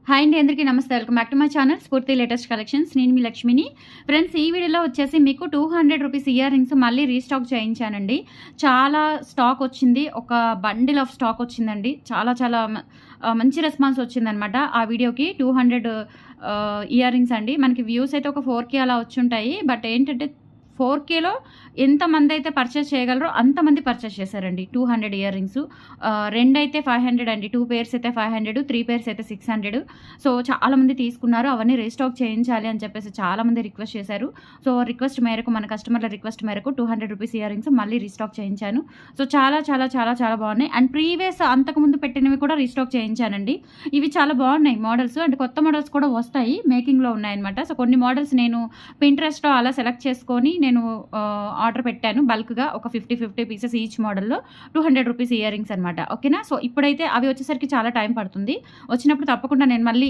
Hi అండి, అందరికీ నమస్తే. Welcome back to my channel స్ఫూర్తి లేటెస్ట్ కలెక్షన్స్. నేను మీ లక్ష్మిని. ఫ్రెండ్స్, ఈ వీడియోలో వచ్చేసి మీకు 200 రూపీస్ ఇయర్ రింగ్స్ మళ్ళీ రీస్టాక్ చేయించానండి. చాలా స్టాక్ వచ్చింది, ఒక బండిల్ ఆఫ్ స్టాక్ వచ్చిందండి. చాలా చాలా మంచి రెస్పాన్స్ వచ్చిందనమాట ఆ వీడియోకి. 200 ఇయర్ రింగ్స్ అండి. మనకి వ్యూస్ అయితే ఒక 4K అలా వచ్చుంటాయి. బట్ ఏంటంటే 4Kలో ఎంతమంది అయితే పర్చేస్ చేయగలరో అంతమంది పర్చేస్ చేశారండి 200 ఇయర్ రింగ్స్. 2 అయితే 500 అండి, 2 పేర్స్ అయితే 500, 3 పేర్స్ అయితే 600. సో చాలామంది తీసుకున్నారు. అవన్నీ రీస్టాక్ చేయించాలి అని చెప్పేసి చాలామంది రిక్వెస్ట్ చేశారు. సో రిక్వెస్ట్ మేరకు, మన కస్టమర్ల రిక్వెస్ట్ మేరకు 200 రూపీస్ ఇయర్ రింగ్స్ మళ్ళీ రీస్టాక్ చేయించాను. సో చాలా చాలా చాలా చాలా బాగున్నాయి. అండ్ ప్రీవియస్ అంతకుముందు పెట్టినవి కూడా రీస్టాక్ చేయించానండి. ఇవి చాలా బాగున్నాయి మోడల్స్. అండ్ కొత్త మోడల్స్ కూడా వస్తాయి, మేకింగ్లో ఉన్నాయన్నమాట. సో కొన్ని మోడల్స్ నేను పింట్రెస్ట్లో అలా సెలెక్ట్ చేసుకొని నేను ఆర్డర్ పెట్టాను బల్క్గా, ఒక 50 పీసెస్ ఈచ్ మోడల్లో 200 రూపీస్ ఇయర్ రింగ్స్ అనమాట. ఓకేనా. సో ఇప్పుడైతే అవి వచ్చేసరికి చాలా టైం పడుతుంది. వచ్చినప్పుడు తప్పకుండా నేను మళ్ళీ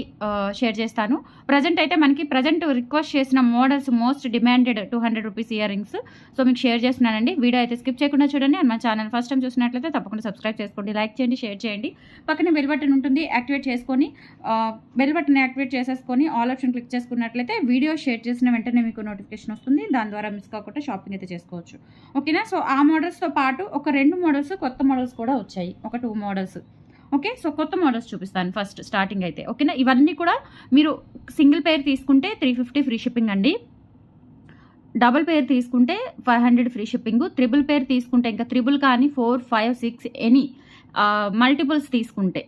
షేర్ చేస్తాను. ప్రజెంట్ అయితే మనకి రిక్వెస్ట్ చేసిన models most demanded 200 rupees ear rings so మీకు షేర్ చేస్తున్నానండి. వీడియో అయితే స్కిప్ చేయకుండా చూడండి. అండ్ మన ఛానల్ ఫస్ట్ టైం చూసినట్లయితే తప్పకుండా సబ్స్క్రైబ్ చేసుకోండి, లైక్ చేయండి, షేర్ చేయండి. పక్కన బెల్ బటన్ ఉంటుంది, యాక్టివేట్ చేసుకొని బెల్ బటన్ యాక్టివేట్ చేసేసుకొని ఆల్ ఆప్షన్ క్లిక్ చేసుకున్నట్లయితే వీడియో షేర్ చేసిన వెంటనే మీకు నోటిఫికేషన్ వస్తుంది. దాని ద్వారా మిస్ కాకుండా షాపింగ్ అయితే చేసుకోవచ్చు. ఓకేనా. సో ఆ మోడల్స్తో పాటు ఒక 2 మోడల్స్ కొత్త మోడల్స్ కూడా వచ్చాయి, ఒక 2 మోడల్స్. ఓకే. సో కొత్త మోడల్స్ చూపిస్తాను ఫస్ట్ స్టార్టింగ్ అయితే. ఓకేనా. ఇవన్నీ కూడా మీరు సింగిల్ పేర్ తీసుకుంటే 350 ఫ్రీ షిప్పింగ్ అండి. డబుల్ పేర్ తీసుకుంటే 500 ఫ్రీ షిప్పింగ్. త్రిబుల్ పేర్ తీసుకుంటే, ఇంకా త్రిబుల్ కానీ 4, 5, 6 ఎనీ మల్టిపుల్స్ తీసుకుంటే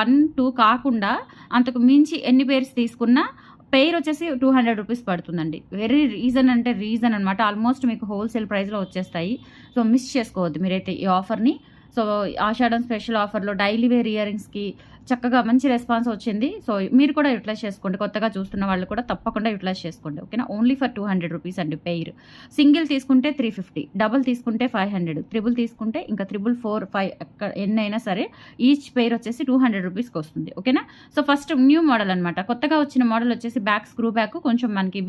1, 2 కాకుండా అంతకు మించి ఎన్ని పేర్స్ తీసుకున్నా పెయిర్ వచ్చేసి 200 రూపీస్ పడుతుందండి. వెరీ రీజన్ అనమాట. ఆల్మోస్ట్ మీకు హోల్సేల్ ప్రైస్లో వచ్చేస్తాయి. సో మిస్ చేసుకోవద్దు మీరైతే ఈ ఆఫర్ని. సో ఆషాఢం స్పెషల్ ఆఫర్లో డైలీ వేర్ ఇయర్ రింగ్స్కి చక్కగా మంచి రెస్పాన్స్ వచ్చింది. సో మీరు కూడా యూటిలైజ్ చేసుకోండి. కొత్తగా చూస్తున్న వాళ్ళు కూడా తప్పకుండా యూటిలైజ్ చేసుకోండి. ఓకేనా. ఓన్లీ ఫర్ 200 రూపీస్ అండి పెయిర్. సింగిల్ తీసుకుంటే 350, డబుల్ తీసుకుంటే 500, త్రిబుల్ తీసుకుంటే ఇంకా 4, 5 ఎన్నైనా సరే ఈచ్ పెయిర్ వచ్చేసి 200 రూపీస్కి వస్తుంది. ఓకేనా. సో ఫస్ట్ న్యూ మోడల్ అనమాట. కొత్తగా వచ్చిన మోడల్ వచ్చేసి బ్యాక్ స్క్రూ బ్యాక్, కొంచెం మనకి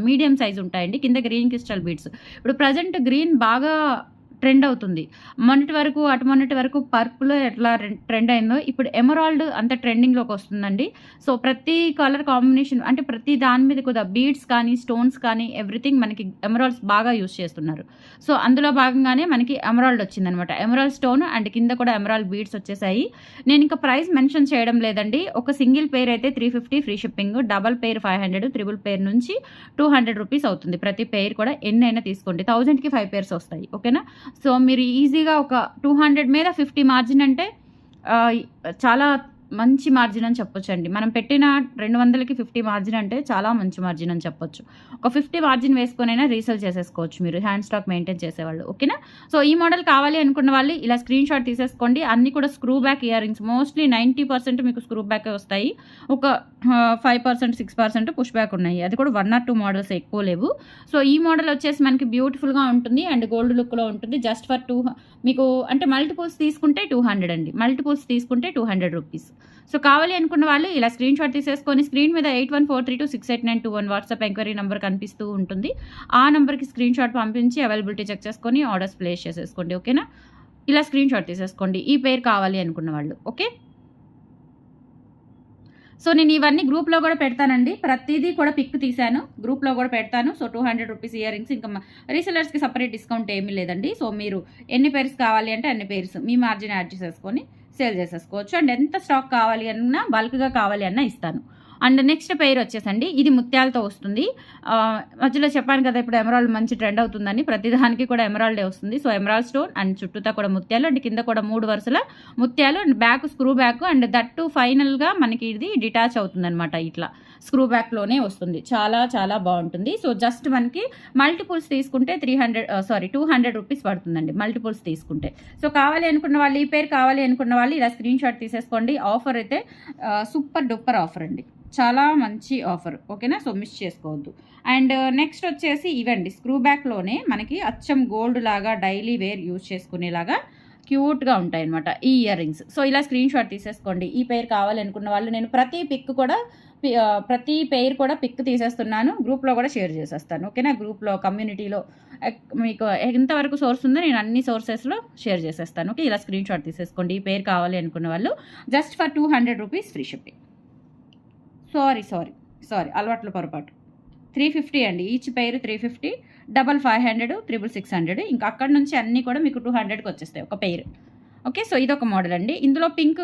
మీడియం సైజ్ ఉంటాయండి. కింద గ్రీన్ క్రిస్టల్ బీడ్స్. ఇప్పుడు ప్రజెంట్ గ్రీన్ బాగా ట్రెండ్ అవుతుంది. మొన్నటి వరకు పర్పుల్ ఎట్లా ట్రెండ్ అయిందో ఇప్పుడు ఎమరాల్డ్ అంత ట్రెండింగ్లోకి వస్తుందండి. సో ప్రతి కలర్ కాంబినేషన్ అంటే ప్రతి దాని మీద కూడా బీడ్స్ కానీ స్టోన్స్ కానీ ఎవ్రీథింగ్ మనకి ఎమరాల్డ్స్ బాగా యూస్ చేస్తున్నారు. సో అందులో భాగంగానే మనకి ఎమరాల్డ్ వచ్చిందనమాట. ఎమరాల్డ్ స్టోన్ అండ్ కింద కూడా ఎమరాల్డ్ బీడ్స్ వచ్చేసాయి. నేను ఇంకా ప్రైస్ మెన్షన్ చేయడం లేదండి. ఒక సింగిల్ పేర్ అయితే 350 ఫ్రీ షిప్పింగ్, డబల్ పేర్ 500, త్రిబుల్ పేర్ నుంచి 200 రూపీస్ అవుతుంది. ప్రతి పేర్ కూడా ఎన్నైనా తీసుకోండి. 1000కి 5 పేర్స్ వస్తాయి. ఓకేనా. సో మీరు ఈజీగా ఒక 200 మీద 50 మార్జిన్ అంటే చాలా మంచి మార్జిన్ అని చెప్పొచ్చండి. మనం పెట్టిన 200కి 50 మార్జిన్ అంటే చాలా మంచి మార్జిన్ అని చెప్పొచ్చు. ఒక 50 మార్జిన్ వేసుకొనైనా రీసేల్ చేసేసుకోవచ్చు మీరు, హ్యాండ్ స్టాక్ మెయింటైన్ చేసేవాళ్ళు. ఓకేనా. సో ఈ మోడల్ కావాలి అనుకున్న వాళ్ళు ఇలా స్క్రీన్ షాట్ తీసేసుకోండి. అన్నీ కూడా screw back ear rings. Mostly 90% మీకు స్క్రూ బ్యాకే వస్తాయి. ఒక 5%, 6% పుష్ బ్యాక్ ఉన్నాయి. అది కూడా 1 or 2 మోడల్స్, ఎక్కువ లేవు. సో ఈ మోడల్ వచ్చేసి మనకి బ్యూటిఫుల్గా ఉంటుంది అండ్ గోల్డ్ లుక్లో ఉంటుంది. జస్ట్ ఫర్ మీకు అంటే మల్టిపుల్స్ తీసుకుంటే 200 అండి. మల్టిపుల్స్ తీసుకుంటే 200 రూపీస్. సో కావాలి అనుకున్న వాళ్ళు ఇలా స్క్రీన్ షాట్ తీసేసుకొని స్క్రీన్ మీద 8143268921 వాట్సాప్ ఎంక్వైరీ నెంబర్ కనిపిస్తూ ఉంటుంది. ఆ నెంబర్కి స్క్రీన్ షాట్ పంపించి అవైలబిలిటీ చెక్ చేసుకొని ఆర్డర్స్ ప్లేస్ చేసేసుకోండి. ఓకేనా. ఇలా స్క్రీన్ షాట్ తీసేసుకోండి ఈ పేరు కావాలి అనుకున్న వాళ్ళు. ఓకే. సో నేను ఇవన్నీ గ్రూప్లో కూడా పెడతానండి. ప్రతిదీ కూడా పిక్ తీశాను, గ్రూప్లో కూడా పెడతాను. So 200 rupees ear rings. ఇంకా రీసెలర్స్కి సపరేట్ డిస్కౌంట్ ఏమీ లేదండి. సో మీరు ఎన్ని పేర్స్ కావాలి అంటే అన్ని పేర్స్ మీ మార్జిన్ యాడ్ చేసేసుకొని సేల్ చేసేసుకోవచ్చు. అండ్ ఎంత స్టాక్ కావాలి అన్నా, బల్క్గా కావాలి అన్నా ఇస్తాను. అండ్ నెక్స్ట్ పెయిర్ వచ్చేసండి, ఇది ముత్యాలతో వస్తుంది. మధ్యలో చెప్పాను కదా ఇప్పుడు ఎమరాల్డ్ మంచి ట్రెండ్ అవుతుందని, ప్రతిదానికి కూడా ఎమరాల్డే వస్తుంది. సో ఎమరాల్డ్ స్టోన్ అండ్ చుట్టూతా కూడా ముత్యాలు అండ్ కింద కూడా 3 వరుసల ముత్యాలు and back screw back and that ఫైనల్గా మనకి ఇది డిటాచ్ అవుతుంది అనమాట. ఇట్లా స్క్రూ బ్యాక్లోనే వస్తుంది. చాలా చాలా బాగుంటుంది. సో జస్ట్ మనకి మల్టిపుల్స్ తీసుకుంటే 200 రూపీస్ పడుతుందండి మల్టిపుల్స్ తీసుకుంటే. సో కావాలి అనుకున్న వాళ్ళు, ఈ పేరు కావాలి అనుకున్న వాళ్ళు ఇలా స్క్రీన్ షాట్ తీసేసుకోండి. ఆఫర్ అయితే సూపర్ డూపర్ ఆఫర్ అండి, చాలా మంచి ఆఫర్. ఓకేనా. సో మిస్ చేసుకోవద్దు. అండ్ నెక్స్ట్ వచ్చేసి ఇవండి స్క్రూ బ్యాక్లోనే మనకి అచ్చం గోల్డ్ లాగా డైలీ వేర్ యూజ్ చేసుకునేలాగా క్యూట్గా ఉంటాయి అనమాట ఈ ఇయర్ రింగ్స్. సో ఇలా స్క్రీన్ షాట్ తీసేసుకోండి. ఈ పేరు కావాలనుకున్న వాళ్ళు నేను ప్రతి పేరు కూడా పిక్ తీసేస్తున్నాను, గ్రూప్లో కూడా షేర్ చేసేస్తాను. ఓకేనా. గ్రూప్లో కమ్యూనిటీలో మీకు ఎంతవరకు సోర్స్ ఉందో నేను అన్ని సోర్సెస్లో షేర్ చేసేస్తాను. ఓకే. ఇలా స్క్రీన్ షాట్ తీసేసుకోండి ఈ పేరు కావాలి అనుకున్న వాళ్ళు. Just for 200 rupees free shipping. Sorry అలవాట్ల పొరపాటు. 350 అండి, ఈచ్ పేరు 350, డబల్ 500, 600. ఇంకా అక్కడ నుంచి అన్నీ కూడా మీకు 200కి వచ్చేస్తాయి ఒక పేరు. ఓకే, సో ఇదొక మోడల్ అండి. ఇందులో పింక్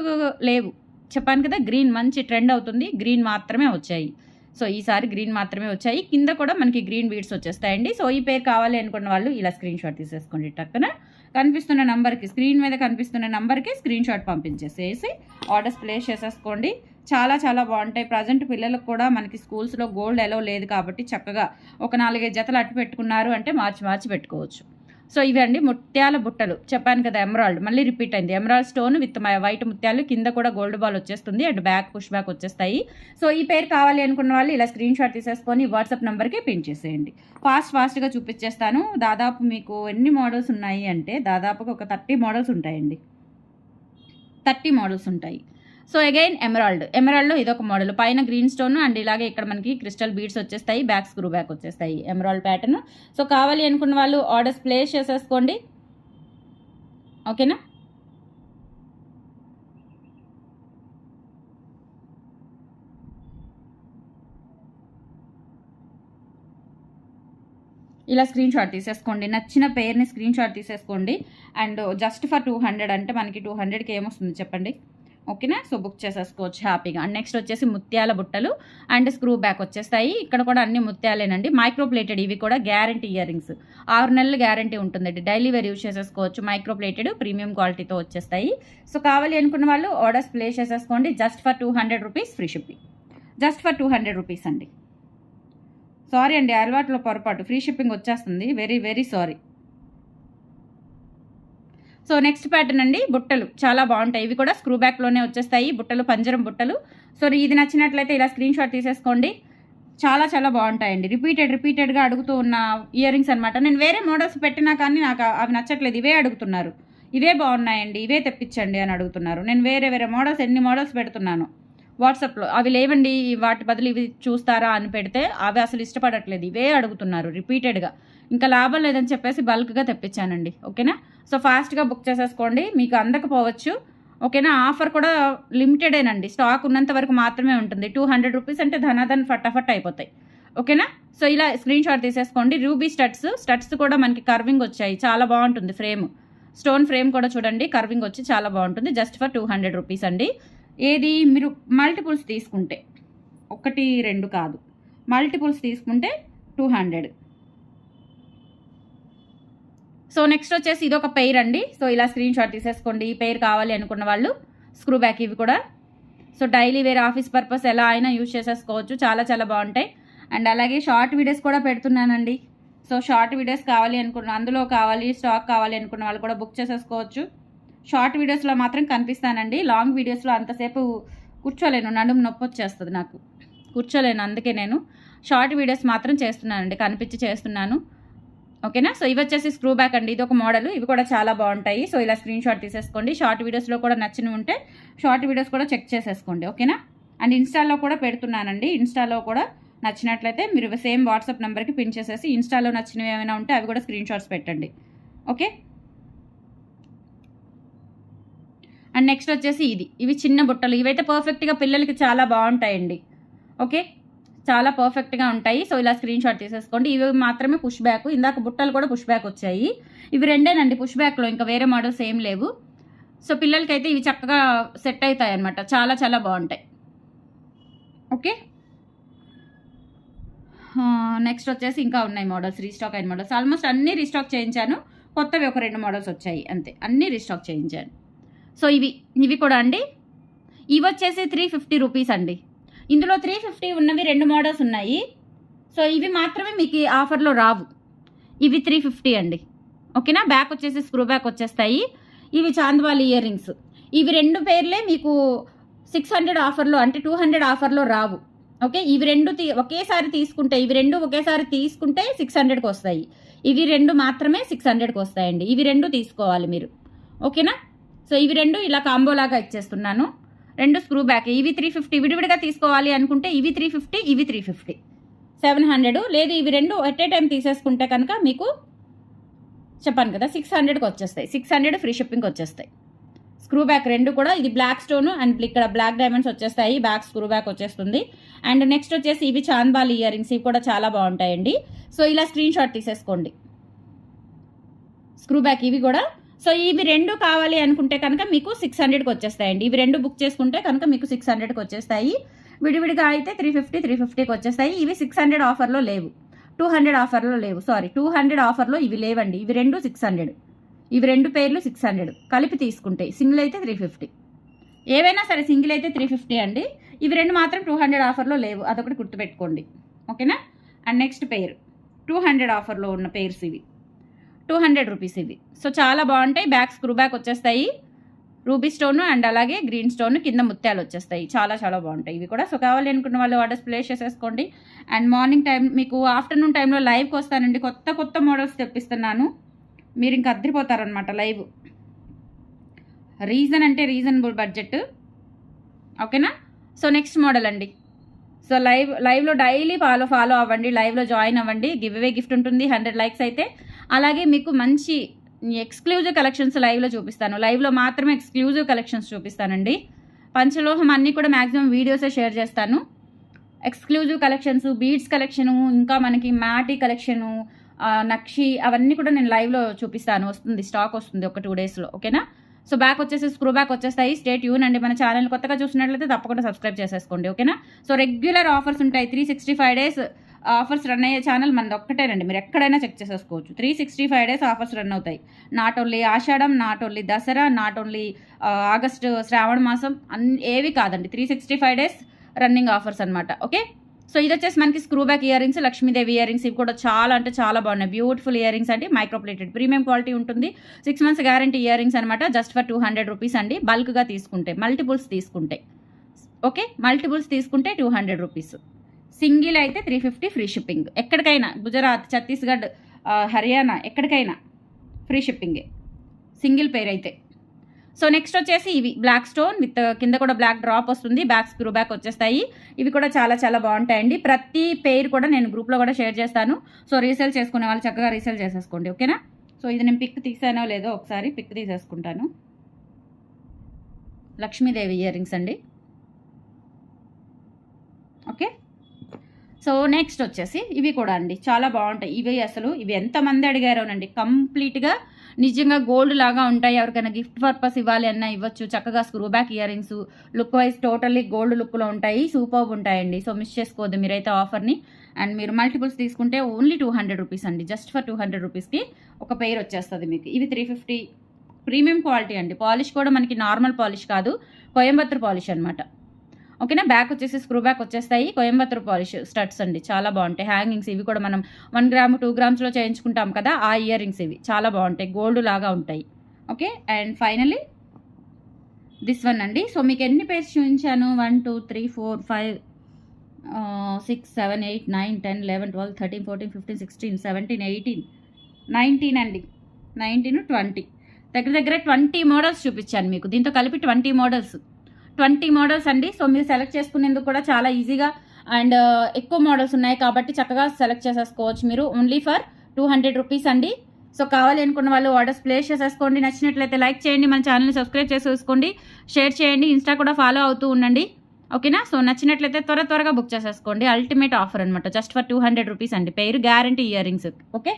లేవు, చెప్పాను కదా, గ్రీన్ మంచి ట్రెండ్ అవుతుంది, గ్రీన్ మాత్రమే వచ్చాయి. సో ఈసారి గ్రీన్ మాత్రమే వచ్చాయి. కింద కూడా మనకి గ్రీన్ బీడ్స్ వచ్చేస్తాయండి. సో ఈ పేరు కావాలి అనుకున్న వాళ్ళు ఇలా స్క్రీన్ షాట్ తీసేసుకోండి. టక్కున కనిపిస్తున్న నంబర్కి, స్క్రీన్ మీద కనిపిస్తున్న నంబర్కి స్క్రీన్ షాట్ పంపించేసేసి ఆర్డర్స్ ప్లేస్ చేసేసుకోండి. చాలా చాలా బాగుంటాయి. ప్రజెంట్ పిల్లలకు కూడా మనకి స్కూల్స్లో గోల్డ్ ఎలో లేదు కాబట్టి చక్కగా ఒక 4-5 జతలు అట్టు పెట్టుకున్నారు అంటే మార్చి పెట్టుకోవచ్చు. సో ఇవి అండి ముత్యాల బుట్టలు, చెప్పాను కదా, ఎమరాల్డ్ మళ్ళీ రిపీట్ అయింది. ఎమరాల్డ్ స్టోన్ విత్ వైట్ ముత్యాలు, కింద కూడా గోల్డ్ బాల్ వచ్చేస్తుంది అండ్ బ్యాక్ పుష్ బ్యాక్ వచ్చేస్తాయి. సో ఈ పేరు కావాలి అనుకున్న వాళ్ళు ఇలా స్క్రీన్ షాట్ తీసేసుకొని వాట్సాప్ నెంబర్కి పిన్ చేసేయండి. ఫాస్ట్గా చూపించేస్తాను. దాదాపు మీకు ఎన్ని మోడల్స్ ఉన్నాయి అంటే దాదాపుగా ఒక 30 మోడల్స్ ఉంటాయండి. 30 మోడల్స్ ఉంటాయి. సో అగైన్ ఎమరాల్డ్లో ఇదొక మోడల్, పైన గ్రీన్ స్టోన్ అండ్ ఇలాగే ఇక్కడ మనకి క్రిస్టల్ బీడ్స్ వచ్చేస్తాయి, బ్యాక్ స్క్రూ బ్యాక్ వచ్చేస్తాయి, ఎమరాల్డ్ ప్యాటర్న్. సో కావాలి అనుకున్న వాళ్ళు ఆర్డర్స్ ప్లేస్ చేసేసుకోండి. ఓకేనా, ఇలా స్క్రీన్ షాట్ తీసేసుకోండి. నచ్చిన పేరుని స్క్రీన్ షాట్ తీసేసుకోండి. అండ్ జస్ట్ ఫర్ 200 అంటే మనకి 200కి ఏమొస్తుంది చెప్పండి. ఓకేనా, సో బుక్ చేసేసుకోవచ్చు హ్యాపీగా. అండ్ నెక్స్ట్ వచ్చేసి ముత్యాల బుట్టలు అండ్ స్క్రూ బ్యాక్ వచ్చేస్తాయి. ఇక్కడ కూడా అన్ని ముత్యాలేనండి, మైక్రో ప్లేటెడ్. ఇవి కూడా గ్యారంటీ ఇయర్ రింగ్స్, 6 నెలలు గ్యారంటీ ఉంటుందండి. డైలీ వేర్ యూజ్ చేసేసుకోవచ్చు. మైక్రో ప్లేటెడ్ ప్రీమియం క్వాలిటీతో వచ్చేస్తాయి. సో కావాలి అనుకున్న వాళ్ళు ఆర్డర్స్ ప్లేస్ చేసేసుకోండి. Just for 200 rupees free shipping. Just for 200 rupees అండి. సారీ అండి, అలవాట్లో పొరపాటు, ఫ్రీ షిప్పింగ్ వచ్చేస్తుంది. Very sorry. So next pattern అండి, బుట్టలు చాలా బాగుంటాయి. ఇవి కూడా స్క్రూ బ్యాక్లోనే వచ్చేస్తాయి బుట్టలు, పంజరం బుట్టలు. సో ఇది నచ్చినట్లయితే ఇలా స్క్రీన్ షాట్ తీసేసుకోండి. చాలా చాలా బాగుంటాయండి. రిపీటెడ్గా అడుగుతూ ఉన్న ఇయర్ రింగ్స్ అనమాట. నేను వేరే మోడల్స్ పెట్టినా కానీ నాకు అవి నచ్చట్లేదు, ఇవే అడుగుతున్నారు. ఇవే బాగున్నాయండి, ఇవే తెప్పించండి అని అడుగుతున్నారు. నేను వేరే మోడల్స్ ఎన్ని మోడల్స్ పెడుతున్నాను వాట్సాప్లో, అవి లేవండి వాటి బదులు ఇవి చూస్తారా అని పెడితే అవి అసలు ఇష్టపడట్లేదు, ఇవే అడుగుతున్నారు రిపీటెడ్గా. ఇంకా లాభం లేదని చెప్పేసి బల్క్గా తెప్పించానండి. ఓకేనా, సో ఫాస్ట్గా బుక్ చేసేసుకోండి, మీకు అందకపోవచ్చు. ఓకేనా, ఆఫర్ కూడా లిమిటెడేనండి, స్టాక్ ఉన్నంత వరకు మాత్రమే ఉంటుంది. 200 రూపీస్ అంటే ధనాధన్ ఫటాఫట్ అయిపోతాయి. ఓకేనా, సో ఇలా స్క్రీన్ షాట్ తీసేసుకోండి. రూబీ స్టడ్స్ కూడా మనకి కర్వింగ్ వచ్చాయి, చాలా బాగుంటుంది. స్టోన్ ఫ్రేమ్ కూడా చూడండి, కర్వింగ్ వచ్చి చాలా బాగుంటుంది. జస్ట్ ఫర్ 200 రూపీస్ అండి. ఏది మీరు మల్టిపుల్స్ తీసుకుంటే, 1, 2 కాదు, మల్టిపుల్స్ తీసుకుంటే 200. సో నెక్స్ట్ వచ్చేసి ఇదొక పెయిర్ అండి. సో ఇలా స్క్రీన్ షాట్ తీసేసుకోండి. ఈ పెయిర్ కావాలి అనుకున్న వాళ్ళు స్క్రూ బ్యాక్ ఇవి కూడా. So daily wear office purpose ఎలా అయినా యూజ్ చేసేసుకోవచ్చు, చాలా చాలా బాగుంటాయి. అండ్ అలాగే షార్ట్ వీడియోస్ కూడా పెడుతున్నానండి. సో షార్ట్ వీడియోస్ కావాలి అందులో స్టాక్ కావాలి అనుకున్న వాళ్ళు కూడా బుక్ చేసేసుకోవచ్చు. షార్ట్ వీడియోస్లో మాత్రం కనిపిస్తానండి, లాంగ్ వీడియోస్లో అంతసేపు కూర్చోలేను, నడుము నొప్పి వచ్చేస్తుంది నాకు, కూర్చోలేను. అందుకే నేను షార్ట్ వీడియోస్ మాత్రం చేస్తున్నానండి, కనిపించి చేస్తున్నాను. ఓకేనా, సో ఇవి వచ్చేసి స్క్రూ బ్యాక్ అండి, ఇది ఒక మోడల్. ఇవి కూడా చాలా బాగుంటాయి. సో ఇలా స్క్రీన్ షాట్ తీసేసుకోండి. షార్ట్ వీడియోస్లో కూడా నచ్చినవి ఉంటే షార్ట్ వీడియోస్ కూడా చెక్ చేసేసుకోండి. ఓకేనా, అండ్ ఇన్స్టాలో కూడా పెడుతున్నానండి. ఇన్స్టాలో కూడా నచ్చినట్లయితే మీరు సేమ్ వాట్సాప్ నెంబర్కి పిన్ చేసేసి ఇన్స్టాలో నచ్చినవి ఏమైనా ఉంటే అవి కూడా స్క్రీన్ షాట్స్ పెట్టండి. ఓకే, అండ్ నెక్స్ట్ వచ్చేసి ఇవి చిన్న బుట్టలు. ఇవైతే పర్ఫెక్ట్గా పిల్లలకి చాలా బాగుంటాయండి. ఓకే, చాలా పర్ఫెక్ట్గా ఉంటాయి. సో ఇలా స్క్రీన్ షాట్ తీసేసుకోండి. ఇవి మాత్రమే పుష్ బ్యాక్, ఇందాక బుట్టలు కూడా పుష్ బ్యాక్ వచ్చాయి. ఇవి రెండేనండి పుష్ బ్యాక్లో, ఇంకా వేరే మోడల్స్ ఏం లేవు. సో పిల్లలకైతే ఇవి చక్కగా సెట్ అవుతాయి అనమాట, చాలా చాలా బాగుంటాయి. ఓకే, నెక్స్ట్ వచ్చేసి ఇంకా ఉన్నాయి మోడల్స్, రీస్టాక్ అయిన మోడల్స్. ఆల్మోస్ట్ అన్నీ రీస్టాక్ చేయించాను, కొత్తవి ఒక 2 మోడల్స్ వచ్చాయి అంతే, అన్నీ రీస్టాక్ చేయించాను. సో ఇవి కూడా అండి, ఇవి వచ్చేసి 350 రూపీస్ అండి. ఇందులో 350 ఉన్నవి 2 మోడల్స్ ఉన్నాయి. సో ఇవి మాత్రమే మీకు ఆఫర్లో రావు, ఇవి 350 అండి. ఓకేనా, బ్యాక్ వచ్చేసి స్క్రూ బ్యాక్ వచ్చేస్తాయి. ఇవి చాంద్వాలి ఇయర్ రింగ్స్. ఇవి 2 పేర్లే మీకు 600 ఆఫర్లో, అంటే 200 ఆఫర్లో రావు. ఓకే, ఇవి 2 ఒకేసారి తీసుకుంటే, ఇవి 2 ఒకేసారి తీసుకుంటే 600కి వస్తాయి. ఇవి 2 మాత్రమే 600కి వస్తాయండి. ఇవి 2 తీసుకోవాలి మీరు. ఓకేనా, సో ఇవి 2 ఇలా కాంబోలాగా ఇచ్చేస్తున్నాను. 2 స్క్రూ బ్యాక్. ఇవి 350, విడివిడిగా తీసుకోవాలి అనుకుంటే ఇవి 350, ఇవి 350, 700. లేదు ఇవి 2 ఎట్ ఏ టైం తీసేసుకుంటే కనుక మీకు చెప్పాను కదా 600కి వచ్చేస్తాయి. 600 ఫ్రీ షిప్పింగ్కి వచ్చేస్తాయి. స్క్రూ బ్యాక్ రెండు కూడా, ఇది బ్లాక్ స్టోన్ అండ్ ఇక్కడ బ్లాక్ డైమండ్స్ వచ్చేస్తాయి, బ్యాక్ స్క్రూ బ్యాక్ వచ్చేస్తుంది. అండ్ నెక్స్ట్ వచ్చేసి ఇవి చాంద్బాల్ ఇయర్ రింగ్స్, ఇవి కూడా చాలా బాగుంటాయండి. సో ఇలా స్క్రీన్ షాట్ తీసేసుకోండి. స్క్రూ బ్యాక్ ఇవి కూడా. సో ఇవి రెండు కావాలి అనుకుంటే కనుక మీకు 600కి వచ్చేస్తాయండి. ఇవి రెండు బుక్ చేసుకుంటే కనుక మీకు 600కి వచ్చేస్తాయి. విడివిడిగా అయితే 350కి వచ్చేస్తాయి. ఇవి 600 ఆఫర్లో లేవు, 200 ఆఫర్లో లేవు, సారీ 200 ఆఫర్లో ఇవి లేవండి. ఇవి రెండు 600, ఇవి రెండు పేర్లు 600 కలిపి తీసుకుంటే. సింగిల్ అయితే 350, ఏవైనా సరే సింగిల్ అయితే 350 అండి. ఇవి రెండు మాత్రం 200 ఆఫర్లో లేవు, అదొకటి గుర్తుపెట్టుకోండి, ఓకేనా. అండ్ నెక్స్ట్ పేర్ 200 ఆఫర్లో ఉన్న పేర్స్ ఇవి, 200 రూపీస్ ఇవి. సో చాలా బాగుంటాయి. బ్యాక్ స్క్రూ బ్యాక్ వచ్చేస్తాయి, రూబీ స్టోన్ అండ్ అలాగే గ్రీన్ స్టోన్, కింద ముత్యాలు వచ్చేస్తాయి. చాలా చాలా బాగుంటాయి ఇవి కూడా. సో కావాలి అనుకున్న వాళ్ళు ఆర్డర్స్ ప్లేస్ చేసేసుకోండి. అండ్ మార్నింగ్ టైం మీకు ఆఫ్టర్నూన్ టైంలో లైవ్కి వస్తానండి, కొత్త మోడల్స్ తెప్పిస్తున్నాను, మీరు ఇంకా అద్దరిపోతారనమాట లైవ్. రీజన్ అంటే రీజనబుల్ బడ్జెట్, ఓకేనా. సో నెక్స్ట్ మోడల్ అండి. సో లైవ్లో డైలీ ఫాలో అవ్వండి, లైవ్లో జాయిన్ అవ్వండి. గివ్ అవే గిఫ్ట్ ఉంటుంది 100 లైక్స్ అయితే. అలాగే మీకు మంచి ఎక్స్క్లూజివ్ కలెక్షన్స్ లైవ్లో చూపిస్తాను, లైవ్లో మాత్రమే ఎక్స్క్లూజివ్ కలెక్షన్స్ చూపిస్తానండి. పంచలోహం అన్నీ కూడా మ్యాక్సిమం వీడియోసే షేర్ చేస్తాను. ఎక్స్క్లూజివ్ కలెక్షన్స్, బీడ్స్ కలెక్షను, ఇంకా మనకి మ్యాటీ కలెక్షను, నక్షి, అవన్నీ కూడా నేను లైవ్లో చూపిస్తాను. వస్తుంది, స్టాక్ వస్తుంది ఒక 2 డేస్లో, ఓకేనా. సో బ్యాక్ వచ్చేసి స్క్రూ బ్యాక్ వచ్చేస్తాయి. స్టే ట్యూన్ అండి. మన ఛానల్ కొత్తగా చూసినట్లయితే తప్పకుండా సబ్స్క్రైబ్ చేసేసుకోండి, ఓకేనా. సో రెగ్యులర్ ఆఫర్స్ ఉంటాయి, 365 డేస్ ఆఫర్స్ రన్ అయ్యే ఛానల్ మనది ఒక్కటేనండి, మీరు ఎక్కడైనా చెక్ చేసేసుకోవచ్చు. 365 డేస్ ఆఫర్స్ రన్ అవుతాయి. Not only Ashadham, not only Dasara, not only August Shravana మాసం, ఏవి కాదండి, 365 డేస్ రన్నింగ్ ఆఫర్స్ అనమాట, ఓకే. సో ఇది వచ్చేసి మనకి screw back ear rings, Lakshmidevi ear rings. ఇవి కూడా చాలా అంటే చాలా బాగున్నాయి, బ్యూటిఫుల్ ఇయర్ రింగ్స్ అండి. మైక్రోప్లేటెడ్ ప్రీమియం క్వాలిటీ ఉంటుంది, 6 months గ్యారంటీ ఇయర్ రింగ్స్ అనమాట. జస్ట్ ఫర్ 200 రూపీస్ అండి. బల్క్గా తీసుకుంటే, మల్టిపుల్స్ తీసుకుంటే, ఓకే, మల్టిపుల్స్ తీసుకుంటే 200 రూపీస్. సింగిల్ అయితే 350 ఫ్రీ షిప్పింగ్. ఎక్కడికైనా గుజరాత్, ఛత్తీస్గఢ్, హర్యానా, ఎక్కడికైనా ఫ్రీ షిప్పింగే సింగిల్ పేర్ అయితే. సో నెక్స్ట్ వచ్చేసి ఇవి బ్లాక్ స్టోన్ విత్ కింద కూడా బ్లాక్ డ్రాప్ వస్తుంది, బ్యాక్ స్క్రూ బ్యాక్ వచ్చేస్తాయి. ఇవి కూడా చాలా చాలా బాగుంటాయండి. ప్రతి పేరు కూడా నేను గ్రూప్లో కూడా షేర్ చేస్తాను. సో రీసేల్ చేసుకునే వాళ్ళు చక్కగా రీసేల్ చేసేసుకోండి, ఓకేనా. సో ఇది నేను పిక్ తీసానో లేదో ఒకసారి పిక్ తీసేసుకుంటాను. లక్ష్మీదేవి ఇయర్ రింగ్స్ అండి, ఓకే. సో నెక్స్ట్ వచ్చేసి ఇవి కూడా అండి చాలా బాగుంటాయి. ఇవి ఎంతమంది అడిగారోనండి. కంప్లీట్గా నిజంగా గోల్డ్ లాగా ఉంటాయి. ఎవరికైనా గిఫ్ట్ పర్పస్ ఇవ్వాలి అన్నా ఇవ్వచ్చు. చక్కగా screw back ear rings, look wise totally gold లుక్లో ఉంటాయి, సూపర్బ్ ఉంటాయండి. సో మిస్ చేసుకోవద్దు మీరైతే ఆఫర్ని. అండ్ మీరు మల్టిపుల్స్ తీసుకుంటే ఓన్లీ 200 రూపీస్ అండి. జస్ట్ ఫర్ 200 రూపీస్కి ఒక పెయిర్ వచ్చేస్తుంది మీకు. ఇవి 350 ప్రీమియం క్వాలిటీ అండి. పాలిష్ కూడా మనకి నార్మల్ పాలిష్ కాదు, కోయంబత్తూర్ పాలిష్ అనమాట, ఓకేనా. బ్యాక్ వచ్చేసి స్క్రూ బ్యాక్ వచ్చేస్తాయి, కోయంబత్తూర్ పాలిష్ స్టడ్స్ అండి, చాలా బాగుంటాయి. హ్యాంగింగ్స్ ఇవి కూడా మనం 1 గ్రామ్ 2 గ్రామ్స్లో చేయించుకుంటాం కదా, ఆ ఇయర్ రింగ్స్ ఇవి చాలా బాగుంటాయి, గోల్డ్ లాగా ఉంటాయి, okay. And finally this one అండి. సో మీకు ఎన్ని పేర్స్ చూపించాను? 1 2 3 4 5 6 7 8 9 10 11 12 13 14 15 16 17 18 19 అండి, 19 20 దగ్గర 20 మోడల్స్ చూపించాను మీకు. దీంతో కలిపి 20 మోడల్స్ అండి. సో మీరు సెలెక్ట్ చేసుకునేందుకు కూడా చాలా ఈజీగా అండ్ ఎక్కువ మోడల్స్ ఉన్నాయి కాబట్టి చక్కగా సెలెక్ట్ చేసేసుకోవచ్చు మీరు. ఓన్లీ ఫర్ 200 రూపీస్ అండి. సో కావాలి అనుకున్న వాళ్ళు ఆర్డర్స్ ప్లేస్ చేసేసుకోండి. నచ్చినట్లయితే లైక్ చేయండి, మన ఛానల్ని సబ్స్క్రైబ్ చేసేసుకోండి, షేర్ చేయండి, ఇన్స్టా కూడా ఫాలో అవుతూ ఉండండి, ఓకేనా. సో నచ్చినట్లయితే త్వరగా బుక్ చేసేసుకోండి. అల్టిమేట్ ఆఫర్ అనమాట, జస్ట్ ఫర్ 200 రూపీస్ అండి. పేరు guarantee ear rings, okay.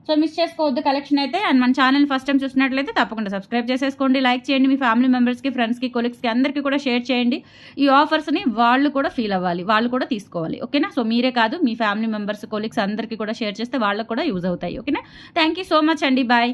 So miss చేసుకోవద్దు కలెక్షన్ అయితే. అండ్ మన ఛానల్ ఫస్ట్ టైం చూసినట్లయితే తప్పకుండా సబ్స్క్రైబ్ చేసేసుకోండి, లైక్ చేయండి, మీ ఫ్యామిలీ మెంబర్స్కి, ఫ్రెండ్స్కి, కొలీగ్స్కి అందరికీ కూడా షేర్ చేయండి. ఈ ఆఫర్స్ని వాళ్ళు కూడా ఫీల్ అవ్వాలి, వాళ్ళు కూడా తీసుకోవాలి, ఓకేనా. సో మీరే కాదు మీ ఫ్యామిలీ మెంబర్స్, కొలీగ్స్ అందరికీ కూడా షేర్ చేస్తే వాళ్ళకు కూడా యూజ్ అవుతాయి, ఓకేనా. థ్యాంక్ యూ సో మచ్ అండి, బాయ్.